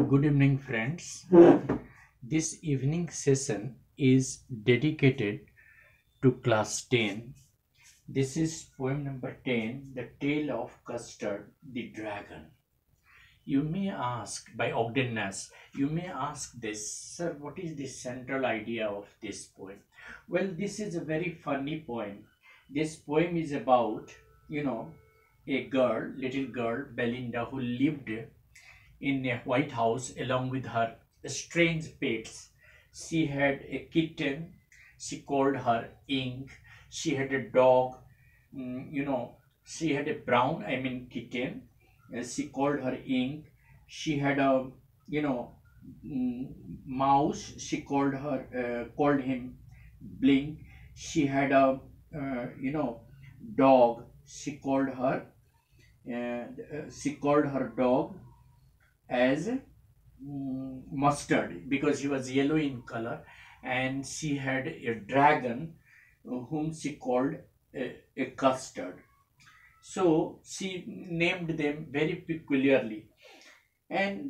good evening, friends. This evening session is dedicated to class 10. This is poem number 10, The Tale of Custard the Dragon. You may ask, by Ogden Nash, you may ask this, sir, what is the central idea of this poem? Well, this is a very funny poem. This poem is about, a girl, little girl, Belinda, who lived in a White House along with her strange pets. She had a kitten, she called her Ink. She had a dog, she had a brown, kitten, she called her Ink. She had a, you know, mouse, she called him Blink. She had a, dog, she called her dog as mustard because he was yellow in color, and she had a dragon whom she called a custard. So she named them very peculiarly, and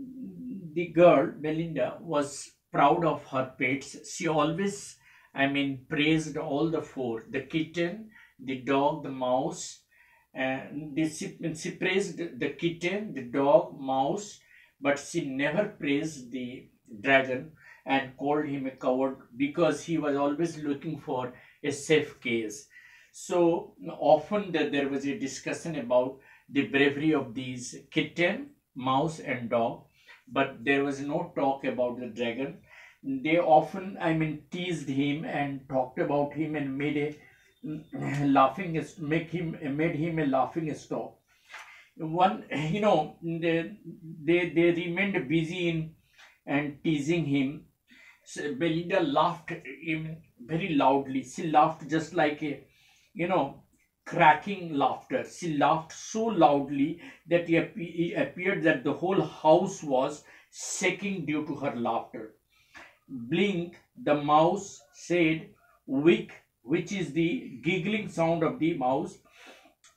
the girl Belinda was proud of her pets. She always, praised all the four: the kitten, the dog, the mouse. And she praised the kitten, the dog, mouse, but she never praised the dragon and called him a coward because he was always looking for a safe case. So often that there was a discussion about the bravery of these kitten, mouse, and dog, but there was no talk about the dragon. They often, teased him and talked about him and made a made him a laughing stock. One, they remained busy in and teasing him. So Belinda laughed even very loudly. She laughed just like a, you know cracking laughter. She laughed so loudly that it appeared that the whole house was shaking due to her laughter. Blink, the mouse, said "wick," which is the giggling sound of the mouse,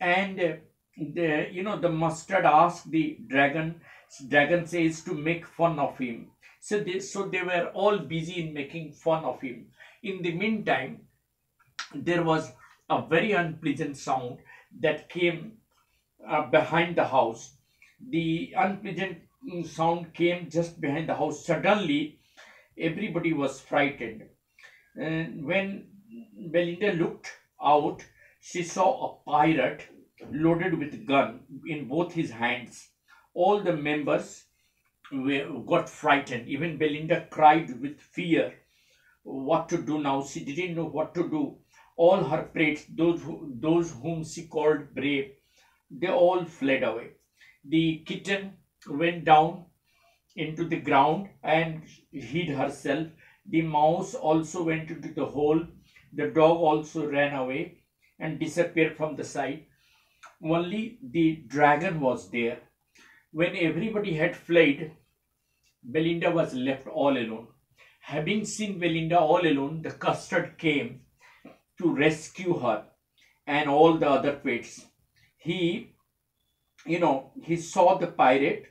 and the mustard asked the dragon. Dragon says to make fun of him. So they were all busy in making fun of him. In the meantime, there was a very unpleasant sound that came behind the house. The unpleasant sound came just behind the house. Suddenly, everybody was frightened. And when Belinda looked out, she saw a pirate loaded with gun in both his hands. All the members got frightened. Even Belinda cried with fear. What to do now? She didn't know what to do. All her pets, those whom she called brave, they all fled away. The kitten went down into the ground and hid herself. The mouse also went into the hole. The dog also ran away and disappeared from the sight. Only the dragon was there. When everybody had fled, Belinda was left all alone. Having seen Belinda all alone, the custard came to rescue her and all the other pets. He, he saw the pirate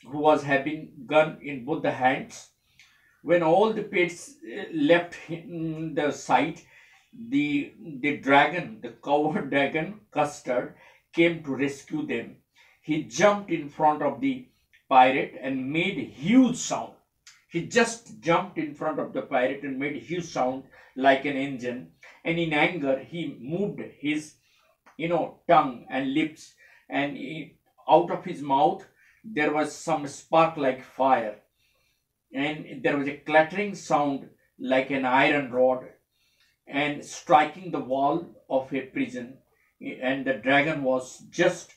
who was having gun in both the hands. When all the pets left the site, the dragon, the coward dragon, Custard, came to rescue them. He jumped in front of the pirate and made a huge sound. He just jumped in front of the pirate and made a huge sound like an engine. And in anger, he moved his, tongue and lips, and out of his mouth there was some spark like fire, and there was a clattering sound like an iron rod and striking the wall of a prison. And the dragon was just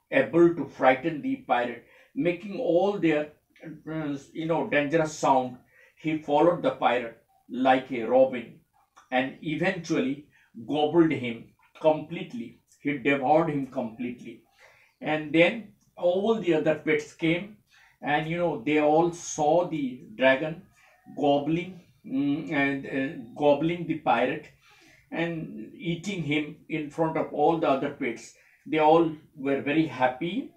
able to frighten the pirate, making all their dangerous sound. He followed the pirate like a robin and eventually gobbled him completely. He devoured him completely. And then all the other pets came, and they all saw the dragon gobbling and gobbling the pirate and eating him in front of all the other pets. They all were very happy.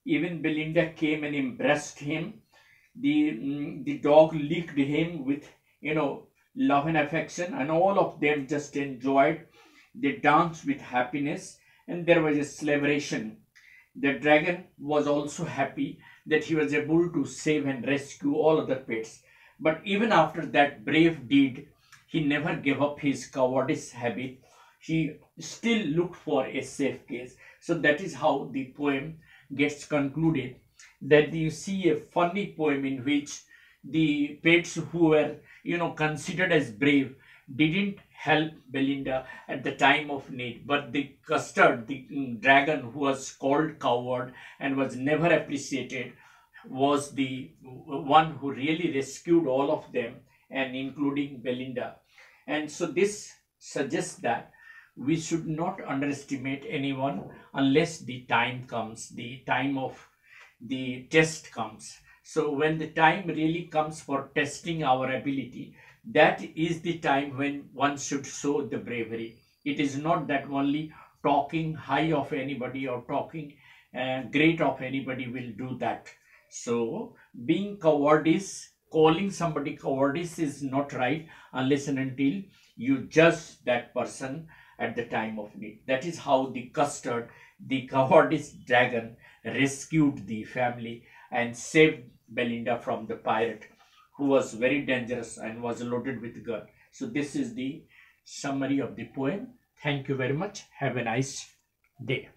Even Belinda came and embraced him, The dog licked him with, love and affection, and all of them just enjoyed. They danced with happiness, and there was a celebration. The dragon was also happy that he was able to save and rescue all other pets. But even after that brave deed, he never gave up his cowardice habit. He still looked for a safe case. So that is how the poem gets concluded. That you see a funny poem in which the pets who were, considered as brave didn't help Belinda at the time of need, but the custard, the dragon who was called coward and was never appreciated, was the one who really rescued all of them, and including Belinda. And so this suggests that we should not underestimate anyone unless the time comes, the time of the test comes. So when the time really comes for testing our ability, that is the time when one should show the bravery. It is not that only talking high of anybody or talking great of anybody will do that. So being cowardice, calling somebody cowardice is not right unless and until you judge that person at the time of need. That is how the custard, the cowardice dragon, rescued the family and saved Belinda from the pirate who was very dangerous and was loaded with gun. So this is the summary of the poem. Thank you very much. Have a nice day.